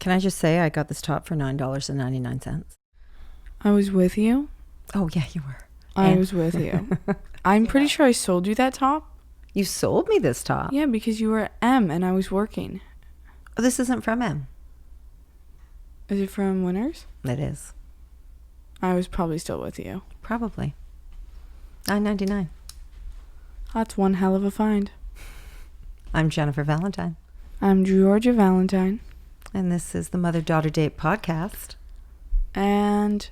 Can I just say I got this top for $9.99? I was with you. Oh, yeah, you were. I was with you. I'm pretty sure I sold you that top. You sold me this top. Yeah, because you were at M and I was working. Oh, this isn't from M. Is it from Winners? It is. I was probably still with you. Probably. $9.99. That's one hell of a find. I'm Jennifer Valentine. I'm Georgia Valentine. And this is the Mother-Daughter Date podcast. And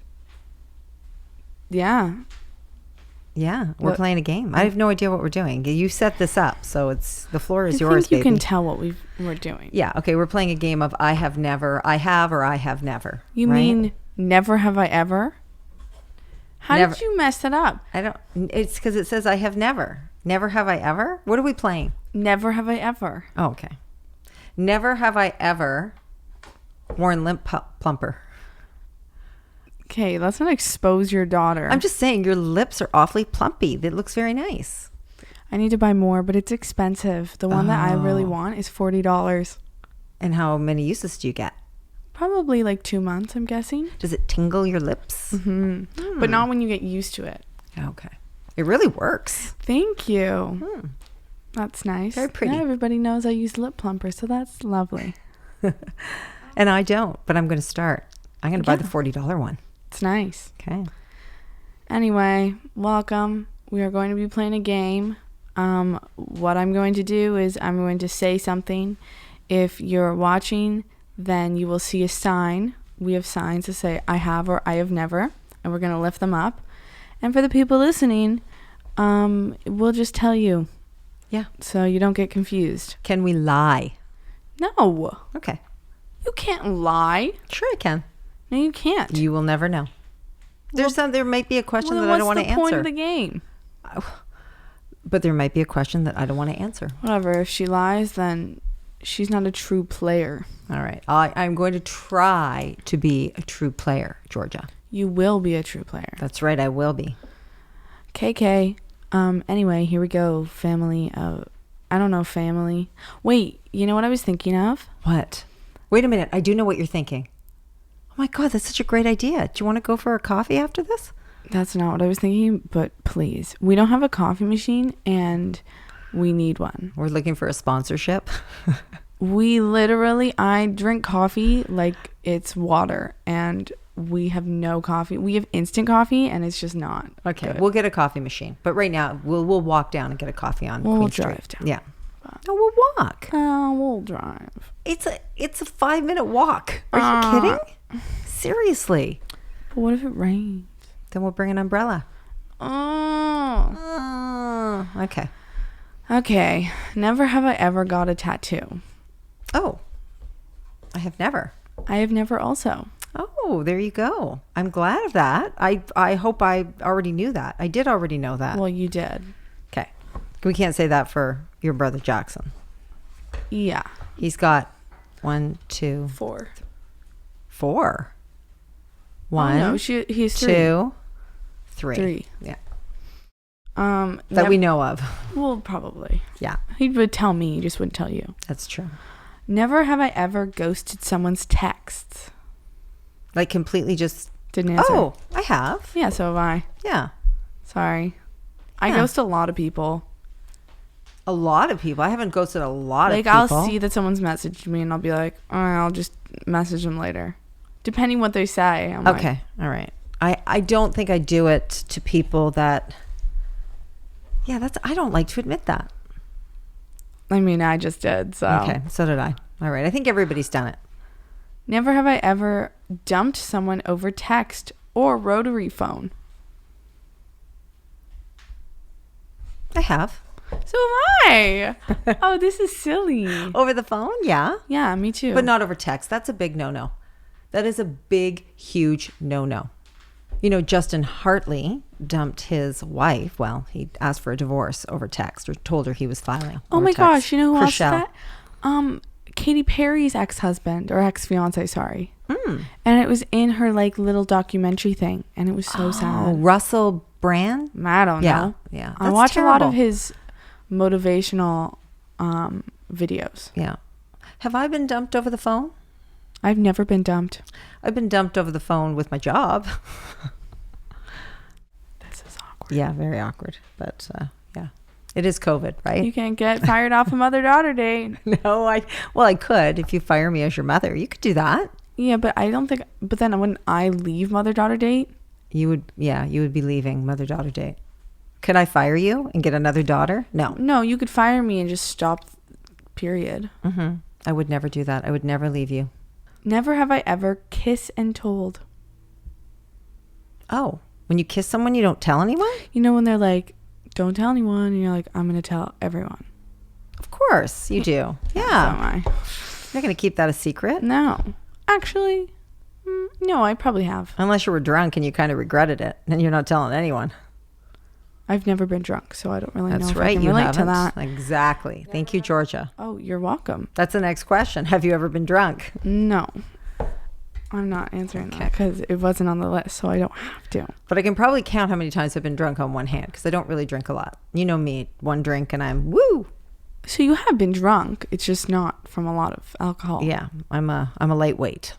yeah. Yeah, we're playing a game. I have no idea what we're doing. You set this up, so the floor is yours, baby. You baby. can tell what we're doing. Yeah, okay, we're playing a game of I have never, I have, or I have never. You right? mean never have I ever? How Never. did you mess that up? It's because it says I have never. Never have I ever? What are we playing? Never have I ever. Oh, okay. Never have I ever worn lip plumper. Okay, let's not expose your daughter. I'm just saying your lips are awfully plumpy. That looks very nice. I need to buy more, but it's expensive. The one that I really want is $40. And how many uses do you get? Probably like 2 months, I'm guessing. Does it tingle your lips? Mm-hmm. But not when you get used to it. Okay. It really works. Thank you. That's nice. Very pretty. Now everybody knows I use lip plumper, so that's lovely. And I don't, but I'm going to start. I'm going to buy the $40 one. It's nice. Okay. Anyway, welcome. We are going to be playing a game. What I'm going to do is I'm going to say something. If you're watching, then you will see a sign. We have signs to say I have or I have never, and we're going to lift them up. And for the people listening, we'll just tell you. Yeah. So you don't get confused. Can we lie? No. Okay. You can't lie. Sure I can. No, you can't. You will never know. There might be a question that I don't want to answer. What's the point of the game? But there might be a question that I don't want to answer. Whatever. If she lies, then she's not a true player. All right. I'm going to try to be a true player, Georgia. You will be a true player. That's right. I will be. KK. Anyway, here we go. Family. I don't know. Family. Wait. You know what I was thinking of? What? Wait a minute. I do know what you're thinking. Oh my God, that's such a great idea. Do you want to go for a coffee after this? That's not what I was thinking, but please. We don't have a coffee machine and we need one. We're looking for a sponsorship. I drink coffee like it's water and we have no coffee. We have instant coffee and it's just not. Okay, good. we'll get a coffee machine. But right now, we'll walk down and get a coffee on Queen Street. Drive down. Yeah. No, we'll walk. We'll drive. It's a 5-minute walk. Are you kidding? Seriously. But what if it rains? Then we'll bring an umbrella. Okay. Okay. Never have I ever got a tattoo. Oh. I have never. I have never also. Oh, there you go. I'm glad of that. I hope I already knew that. I did already know that. Well, you did. Okay. We can't say that for your brother Jackson. Yeah. He's got 1, 2, 4. 4. 1. Oh, no, he's 3. 2, 3. 3. Yeah. That we know of. Well, probably. Yeah. He would tell me, he just wouldn't tell you. That's true. Never have I ever ghosted someone's texts. Like completely just didn't answer. Oh, I have. Yeah, so have I. Yeah. Sorry. I Yeah. ghost a lot of people. A lot of people. I haven't ghosted a lot of people. Like, I'll see that someone's messaged me and I'll be like, oh, I'll just message them later. Depending what they say. I'm okay. All right. I don't think I do it to people that... Yeah, I don't like to admit that. I mean, I just did, so. Okay, so did I. All right. I think everybody's done it. Never have I ever dumped someone over text or rotary phone. I have. So have I. Oh, this is silly. Over the phone? Yeah. Yeah, me too. But not over text. That's a big no-no. That is a big, huge no-no. You know, Justin Hartley dumped his wife. Well, he asked for a divorce over text or told her he was filing. Oh my gosh, you know who else is Chrishell. that? Katy Perry's ex-husband or ex-fiance, sorry. And it was in her like little documentary thing and it was so Oh, sad. Russell Brand? I don't know. Yeah. I That's watch a lot terrible. of his motivational videos. Yeah. Have I been dumped over the phone? I've never been dumped. I've been dumped over the phone with my job. This is awkward. Yeah, very awkward. But yeah, it is COVID, right? You can't get fired off a mother-daughter date. No, I could if you fire me as your mother. You could do that. Yeah, but I don't think. But then when I leave mother-daughter date, You would be leaving mother-daughter date. Could I fire you and get another daughter? No. no, you could fire me and just stop. Period. Mm-hmm. I would never do that. I would never leave you. Never have I ever kissed and told. Oh, when you kiss someone, you don't tell anyone? You know when they're like, "Don't tell anyone," and you're like, "I'm gonna tell everyone." Of course you do. So Yeah. am I. You're not going to keep that a secret? No, actually, no. I probably have. Unless you were drunk and you kind of regretted it and you're not telling anyone. I've never been drunk, so I don't really know That's if I right. can You relate haven't. to that. Exactly. Thank you, Georgia. Oh, you're welcome. That's the next question. Have you ever been drunk? No, I'm not answering that because it wasn't on the list, so I don't have to. But I can probably count how many times I've been drunk on one hand because I don't really drink a lot. You know me, one drink and I'm woo. So you have been drunk. It's just not from a lot of alcohol. Yeah, I'm a lightweight.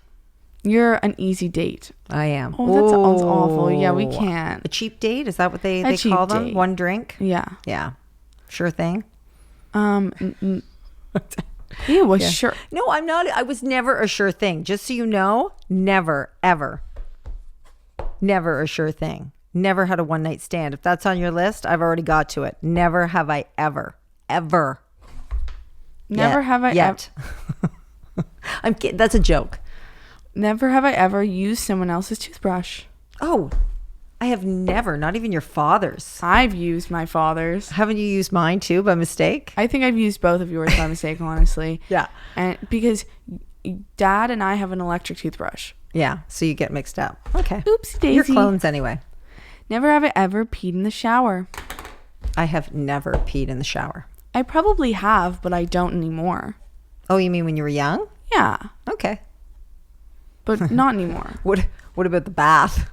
You're an easy date. I am. Oh, that sounds awful. Yeah, we can't. A cheap date? Is that what they cheap call them? date. One drink? Yeah. Yeah. Sure thing. It was Yeah. sure. No, I'm not. I was never a sure thing. Just so you know, never, ever. Never a sure thing. Never had a one night stand. If that's on your list, I've already got to it. Never have I ever. Never have I yet. I'm kidding. That's a joke. Never have I ever used someone else's toothbrush. Oh, I have never, not even your father's. I've used my father's. Haven't you used mine too by mistake? I think I've used both of yours by mistake, honestly. Yeah. And because Dad and I have an electric toothbrush. Yeah. So you get mixed up. Okay. Oopsie daisy. You're clones anyway. Never have I ever peed in the shower. I have never peed in the shower. I probably have, but I don't anymore. Oh, you mean when you were young? Yeah, Okay. but not anymore. What about the bath?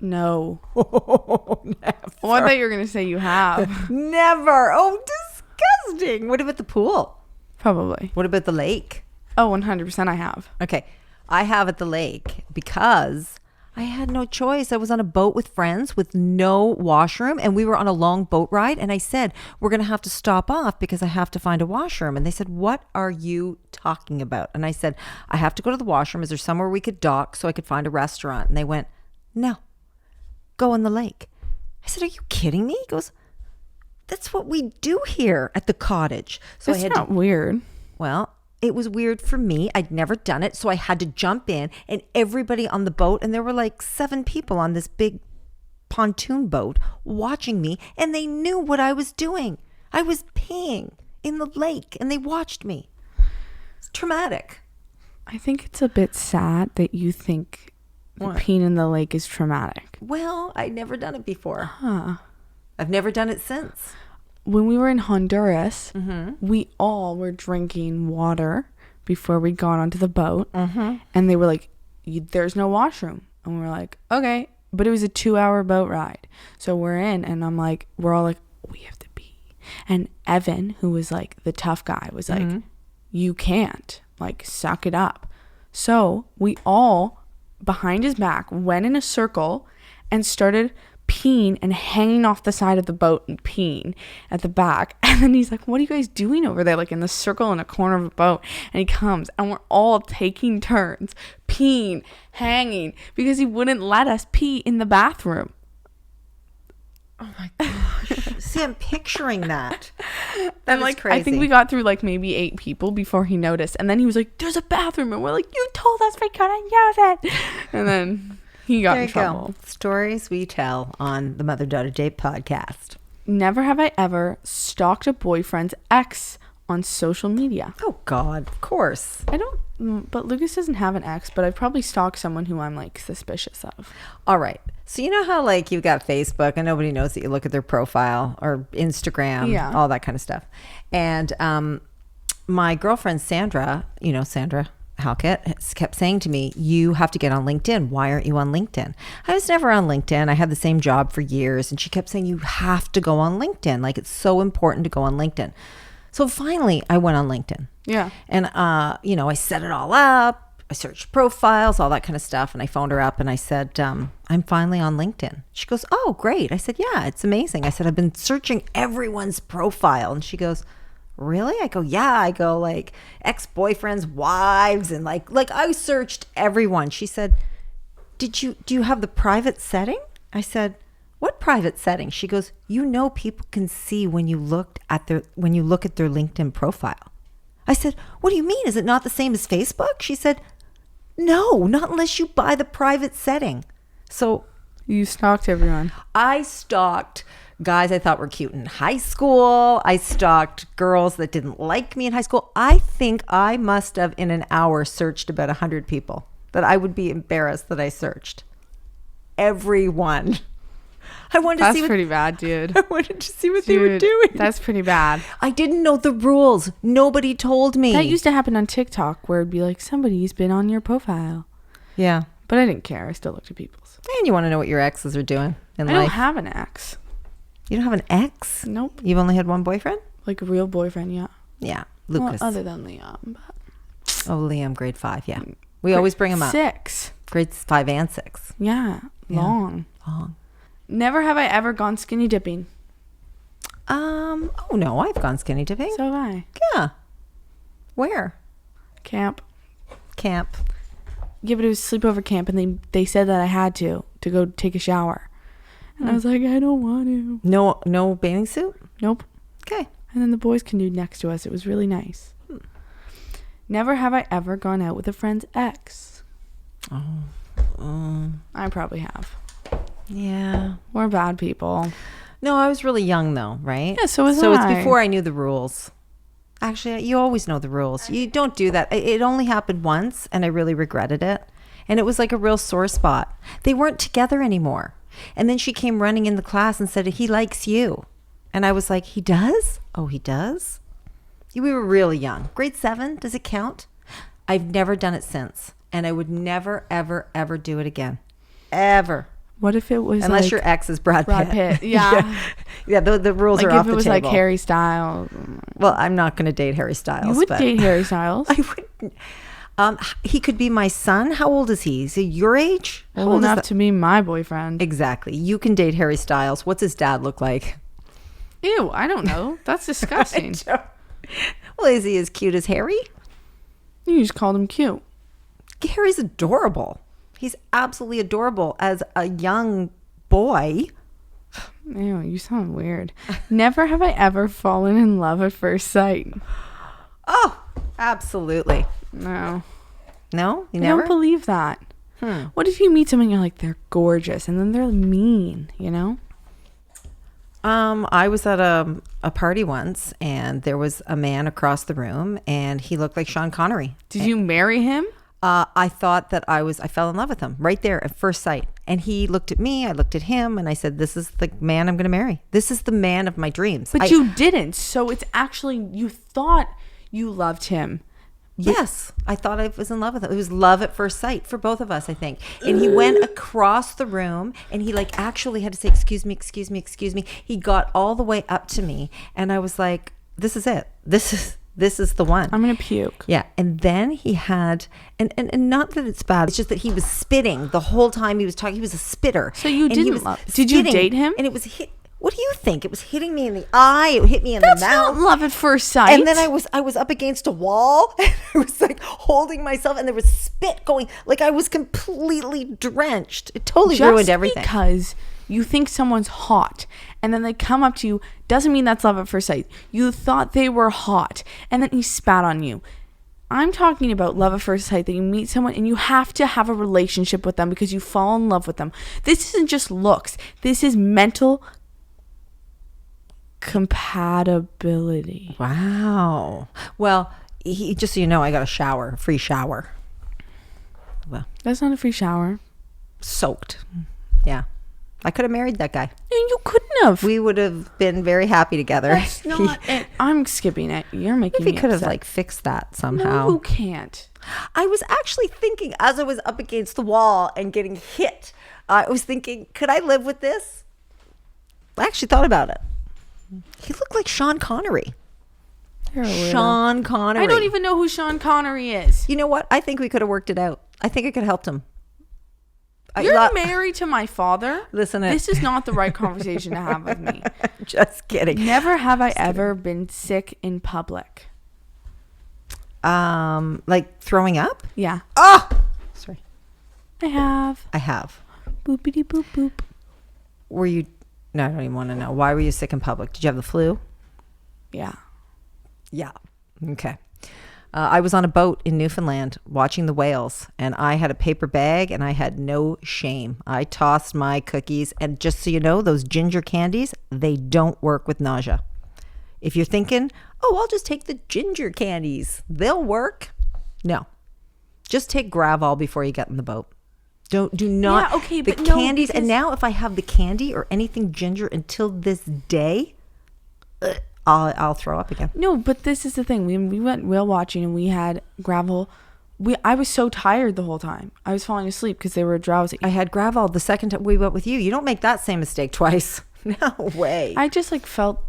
No. Oh, never. Oh, I thought you were going to say you have. Never. Oh, disgusting. What about the pool? Probably. What about the lake? Oh, 100% I have. Okay. I have at the lake because I had no choice. I was on a boat with friends with no washroom and we were on a long boat ride. And I said, we're going to have to stop off because I have to find a washroom. And they said, what are you talking about? And I said, I have to go to the washroom. Is there somewhere we could dock so I could find a restaurant? And they went, no, go in the lake. I said, are you kidding me? He goes, that's what we do here at the cottage. So It's I had not weird. well, it was weird for me. I'd never done it. So I had to jump in and everybody on the boat, and there were like 7 people on this big pontoon boat watching me, and they knew what I was doing. I was peeing in the lake and they watched me. It's traumatic. I think it's a bit sad that you think What? peeing in the lake is traumatic. Well, I'd never done it before. Huh. I've never done it since. When we were in Honduras, we all were drinking water before we got onto the boat. And they were like, there's no washroom. And we were like, okay. But it was a 2-hour boat ride. So we're in and we're all like, we have to pee. And Evan, who was like the tough guy, was like, you can't. Like, suck it up. So we all, behind his back, went in a circle and started peeing and hanging off the side of the boat and peeing at the back. And then he's like, what are you guys doing over there, like in the circle in a corner of a boat? And he comes and we're all taking turns peeing, hanging, because he wouldn't let us pee in the bathroom. Oh my gosh. See, I'm picturing that. And That like is crazy. I think we got through like maybe 8 people before he noticed. And then he was like, there's a bathroom. And we're like, you told us we couldn't use it. And then he got There in you trouble. go. Stories we tell on the Mother Daughter Date podcast. Never have I ever stalked a boyfriend's ex on social media. Oh God, of course. I don't, but Lucas doesn't have an ex, but I've probably stalked someone who I'm like suspicious of. All right. So you know how like you've got Facebook and nobody knows that you look at their profile, or Instagram, Yeah. all that kind of stuff. And my girlfriend Sandra, you know Sandra Halkett, kept saying to me, you have to get on LinkedIn. Why aren't you on LinkedIn? I was never on LinkedIn. I had the same job for years. And she kept saying, you have to go on LinkedIn. Like, it's so important to go on LinkedIn. So finally I went on LinkedIn. Yeah. And, you know, I set it all up. I searched profiles, all that kind of stuff. And I phoned her up and I said, I'm finally on LinkedIn. She goes, oh, great. I said, yeah, it's amazing. I said, I've been searching everyone's profile. And she goes, really? I go, yeah. I go, like, ex-boyfriends, wives, and like I searched everyone. She said, do you have the private setting? I said, what private setting? She goes, people can see when you look at their LinkedIn profile. I said, what do you mean? Is it not the same as Facebook? She said, no, not unless you buy the private setting. So You stalked everyone. I stalked guys I thought were cute in high school. I stalked girls that didn't like me in high school. I think I must have in an hour searched about 100 people that I would be embarrassed that I searched. Everyone. I wanted to see That's pretty bad, dude. I wanted to see what they were doing. That's pretty bad. I didn't know the rules. Nobody told me. That used to happen on TikTok where it'd be like, somebody's been on your profile. Yeah. But I didn't care. I still looked at people's. And you want to know what your exes are doing in I life. don't have an ex. You don't have an ex? Nope. You've only had one boyfriend? Like a real boyfriend, yeah. Yeah. Lucas. Well, other than Liam. But Oh, Liam, grade 5, yeah. We always bring him up. 6. Grades 5 and 6. Yeah. Long. Long. Never have I ever gone skinny dipping. Oh no, I've gone skinny dipping. So have I. Yeah. Where? Camp. Camp. Yeah, but it was sleepover camp, and they said that I had to go take a shower. And I was like, I don't want to. No bathing suit? Nope. Okay. And then the boys canoed next to us. It was really nice. Never have I ever gone out with a friend's ex. I probably have. Yeah. We're bad people. No, I was really young though, right? Yeah, so was So I. it's before I knew the rules. Actually, you always know the rules. You don't do that. It only happened once and I really regretted it. And it was like a real sore spot. They weren't together anymore. And then she came running in the class and said, he likes you. And I was like, he does? Oh, he does? We were really young. Grade 7, does it count? I've never done it since. And I would never, ever, ever do it again. Ever. What if it was Unless like your ex is Brad Pitt. Brad Pitt? Yeah. Yeah, the rules Like are off if it the was table. like Harry Styles. Well, I'm not going to date Harry Styles. You would but date Harry Styles. I wouldn't. He could be my son. How old is he? Is he your age? How Old old is enough that? to be my boyfriend. Exactly. You can date Harry Styles. What's his dad look like? Ew, I don't know. That's disgusting. Well, is he as cute as Harry? You just called him cute. Harry's adorable. He's absolutely adorable as a young boy. Ew, you sound weird. Never have I ever fallen in love at first sight. Oh, absolutely. No. No, you I never. don't believe that. What if you meet someone and you're like, they're gorgeous, and then they're mean, you know? I was at a party once, and there was a man across the room, and he looked like Sean Connery. Did you marry him? I thought that I fell in love with him right there at first sight. And he looked at me, I looked at him, and I said, this is the man I'm going to marry. This is the man of my dreams. But you didn't. So it's actually, you thought you loved him. Yes, I thought I was in love with him. It was love at first sight for both of us, I think. And he went across the room, and he like actually had to say, excuse me, excuse me, excuse me. He got all the way up to me, and I was like, this is it. This is the one. I'm going to puke. Yeah. And then he had, and not that it's bad, it's just that he was spitting the whole time he was talking. He was a spitter. So you And he didn't was love- Did you spitting, date him? And it was hit. What do you think? It was hitting me in the eye. It hit me in That's the mouth. not love at first sight. And then I was up against a wall, and I was like holding myself, and there was spit going, like I was completely drenched. It totally ruined everything. Because you think someone's hot and then they come up to you doesn't mean that's love at first sight. You thought they were hot and then he spat on you. I'm talking about love at first sight, that you meet someone and you have to have a relationship with them because you fall in love with them. This isn't just looks. This is mental compatibility. Wow. Well, he, just so you know, I got a free shower. Well, That's not a free shower. soaked. Yeah. I could have married that guy. And you couldn't have. We would have been very happy together. That's not it. I'm skipping it. You're making If me he could have upset. like fixed that No, somehow. you can't. I was actually thinking as I was up against the wall and getting hit, I was thinking, could I live with this? I actually thought about it. He looked like Sean Connery. You're a weirdo. Sean Connery. I don't even know who Sean Connery is. You know what? I think we could have worked it out. I think I could have helped him. You're married to my father. Listen, this is not the right conversation to have with me. Just kidding. Never have I ever been sick in public. Like throwing up? Yeah, Oh, sorry. I have. I have. Boopity boop boop. Were you? No, I don't even want to know. Why were you sick in public? Did you have the flu? Yeah. Yeah. Okay. I was on a boat in Newfoundland watching the whales, and I had a paper bag, and I had no shame. I tossed my cookies, and just so you know, those ginger candies, they don't work with nausea. If you're thinking, oh, I'll just take the ginger candies, they'll work. No. Just take Gravol before you get in the boat. Do not. Yeah, okay, the but no, candies, and because- now if I have the candy or anything ginger until this day, I'll throw up again. No, but this is the thing. We went whale watching and we had gravel. I was so tired the whole time. I was falling asleep because they were drowsy. I had Gravol the second time we went with you. You don't make that same mistake twice. No way. I just like felt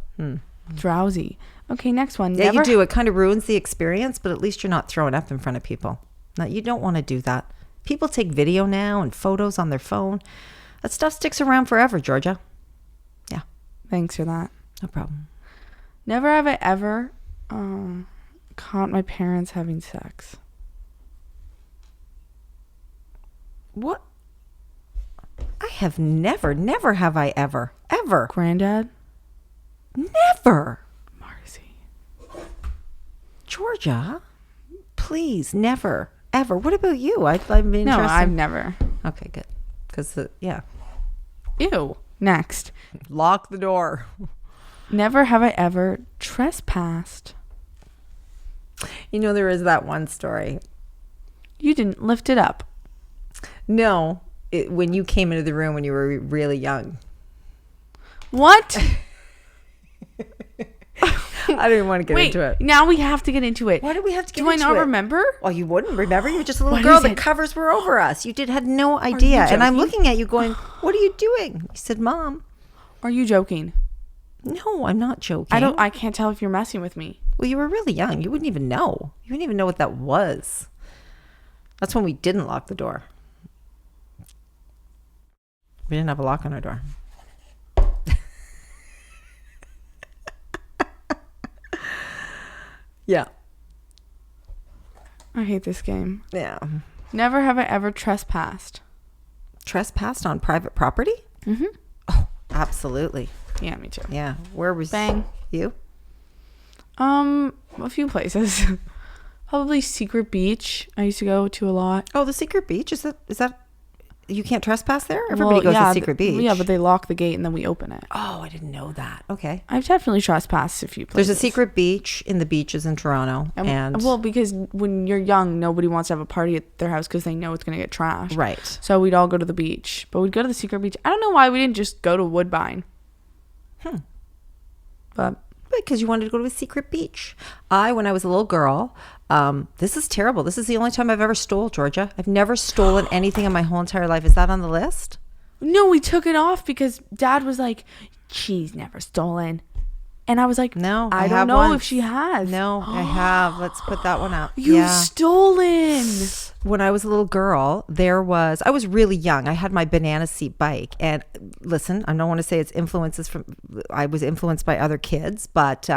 drowsy. Okay, next one. Yeah, Never, you do. It kind of ruins the experience, but at least you're not throwing up in front of people. No, you don't want to do that. People take video now and photos on their phone. That stuff sticks around forever, Georgia. Yeah, Thanks for that. no problem. Never have I ever caught my parents having sex. What? I have never have I ever. Granddad? Never. Marcy. Georgia, please, never, ever. What about you? I'm interested. No, I've never. Okay, good. Because, yeah. Ew. Next. Lock the door. Never have I ever trespassed. You know, there is that one story. You didn't lift it up. No, when you came into the room when you were really young. What? I don't even want to get Wait, into it. now we have to get into it. Why do we have to get Do I into not it? remember? Well, you wouldn't remember. You were just a little What girl. is The it? covers were over us. You had no idea. And I'm joking? looking at you going, what are you doing? You said, Mom. Are you joking? No, I'm not joking. I can't tell if you're messing with me. Well, you were really young. You wouldn't even know. You wouldn't even know what that was. That's when we didn't lock the door. We didn't have a lock on our door. Yeah. I hate this game. Yeah. Never have I ever trespassed. Trespassed on private property? Mm-hmm. Oh, absolutely. Yeah, me too. Yeah. Where was Bang. you? A few places. Probably Secret Beach. I used to go to a lot. Oh, the Secret Beach? Is that you can't trespass there? Everybody goes to Secret Beach. Yeah, but they lock the gate and then we open it. Oh, I didn't know that. Okay. I've definitely trespassed a few places. There's a Secret Beach in the beaches in Toronto. And well, because when you're young, nobody wants to have a party at their house because they know it's going to get trashed. right. So we'd all go to the beach. But we'd go to the Secret Beach. I don't know why we didn't just go to Woodbine. But Because you wanted to go to a secret beach. When I was a little girl, this is terrible. This is the only time I've ever stole, Georgia. I've never stolen anything in my whole entire life. Is that on the list? no, we took it off because Dad was like, she's never stolen. And I was like, No, I don't have know once. if she has. No, I have. Let's put that one up. You've stolen. When I was a little girl, I was really young. I had my banana seat bike. And listen, I don't want to say I was influenced by other kids, but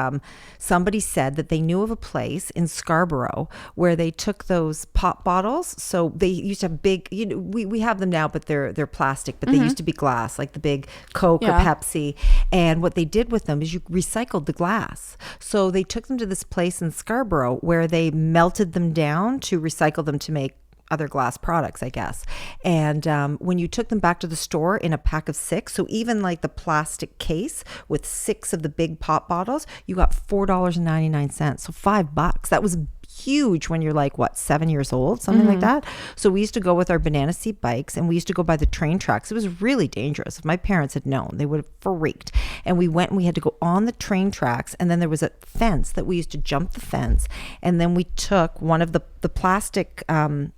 somebody said that they knew of a place in Scarborough where they took those pop bottles. So they used to have big, we have them now, but they're plastic, but they used to be glass, like the big Coke Yeah. or Pepsi. And what they did with them is you recycled the glass. So they took them to this place in Scarborough where they melted them down to recycle them to make other glass products, I guess. And when you took them back to the store in a pack of 6, so even like the plastic case with 6 of the big pop bottles, you got $4.99. So $5. That was huge when you're like, 7 years old, something like that. So we used to go with our banana seat bikes and we used to go by the train tracks. It was really dangerous. If my parents had known, they would have freaked. And we went and we had to go on the train tracks, and then there was a fence that we used to jump the fence, and then we took one of the plastic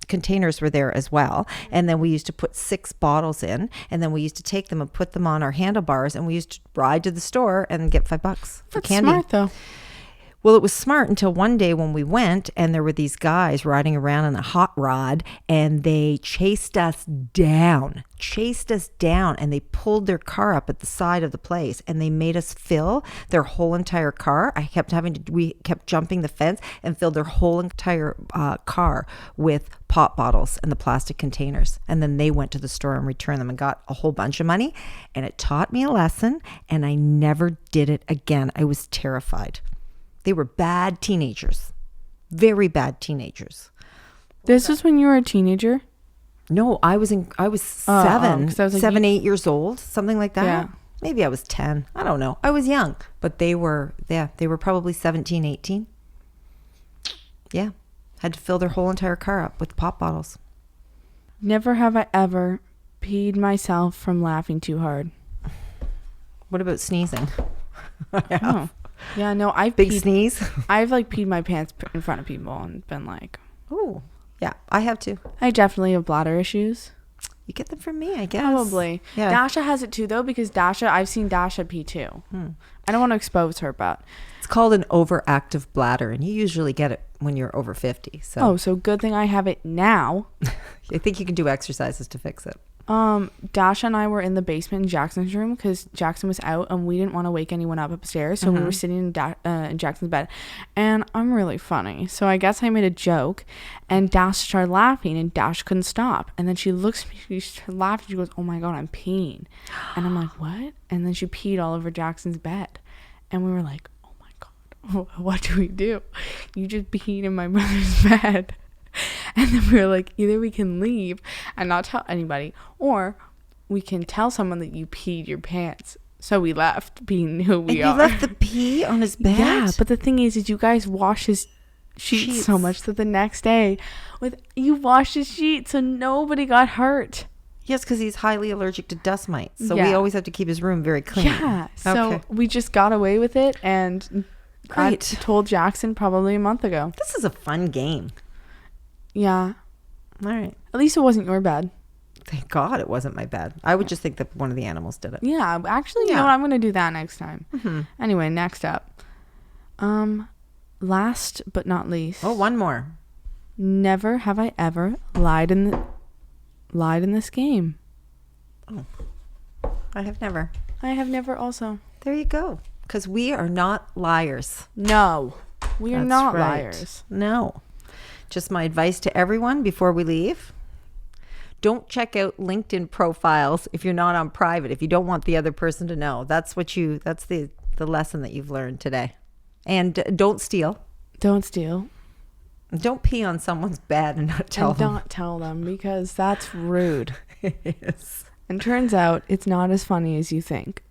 containers were there as well, and then we used to put 6 bottles in, and then we used to take them and put them on our handlebars, and we used to ride to the store and get $5 for That's candy. smart, though. Well, it was smart until one day when we went and there were these guys riding around on a hot rod and they chased us down, and they pulled their car up at the side of the place and they made us fill their whole entire car. We kept jumping the fence and filled their whole entire car with pop bottles and the plastic containers. And then they went to the store and returned them and got a whole bunch of money. And it taught me a lesson and I never did it again. I was terrified. They were bad teenagers, very bad teenagers. This was when you were a teenager? No, I was 7, 'cause I was like, 7, 8 years old, something like that. Yeah. Maybe I was 10. I don't know. I was young, but they were probably 17, 18. Yeah. Had to fill their whole entire car up with pop bottles. Never have I ever peed myself from laughing too hard. What about sneezing? Oh. Yeah, no, I've Big sneeze. I've like peed my pants in front of people and been like, Oh, yeah, I have too. I definitely have bladder issues. You get them from me, I guess. Probably. Yeah. Dasha has it too, though, because I've seen Dasha pee too. I don't want to expose her, but. It's called an overactive bladder, and you usually get it when you're over 50. So So good thing I have it now. I think you can do exercises to fix it. Dasha and I were in the basement in Jackson's room because Jackson was out and we didn't want to wake anyone up upstairs. So we were sitting in Jackson's bed, and I'm really funny. So I guess I made a joke, and Dash started laughing, and Dash couldn't stop. And then she looks at me, she started laughing. She goes, "Oh my God, I'm peeing." And I'm like, "What?" And then she peed all over Jackson's bed. And we were like, "Oh my God, what do we do? You just peed in my brother's bed." And then we were like, either we can leave and not tell anybody, or we can tell someone that you peed your pants. So we left, being who we are. And you left the pee on his bed? Yeah, but the thing is you guys wash his sheets so much that the next day, you washed his sheets so nobody got hurt. Yes, because he's highly allergic to dust mites. So Yeah. we always have to keep his room very clean. Yeah, so Okay. we just got away with it, and I Great. told Jackson probably a month ago. This is a fun game. Yeah, All right. at least it wasn't your bed. Thank God it wasn't my bed. I would just think that one of the animals did it. Yeah, actually, you Yeah. know what? I'm going to do that next time. Mm-hmm. Anyway, next up. Last but not least. Oh, one more. Never have I ever lied in this game. I have never. I have never also. There you go. Because we are not liars. No. We are That's not right. liars. No. Just my advice to everyone before we leave. Don't check out LinkedIn profiles if you're not on private, if you don't want the other person to know. That's the lesson that you've learned today. And don't steal. Don't steal. Don't pee on someone's bed and not tell And them. don't tell them, because that's rude. Yes. And turns out it's not as funny as you think.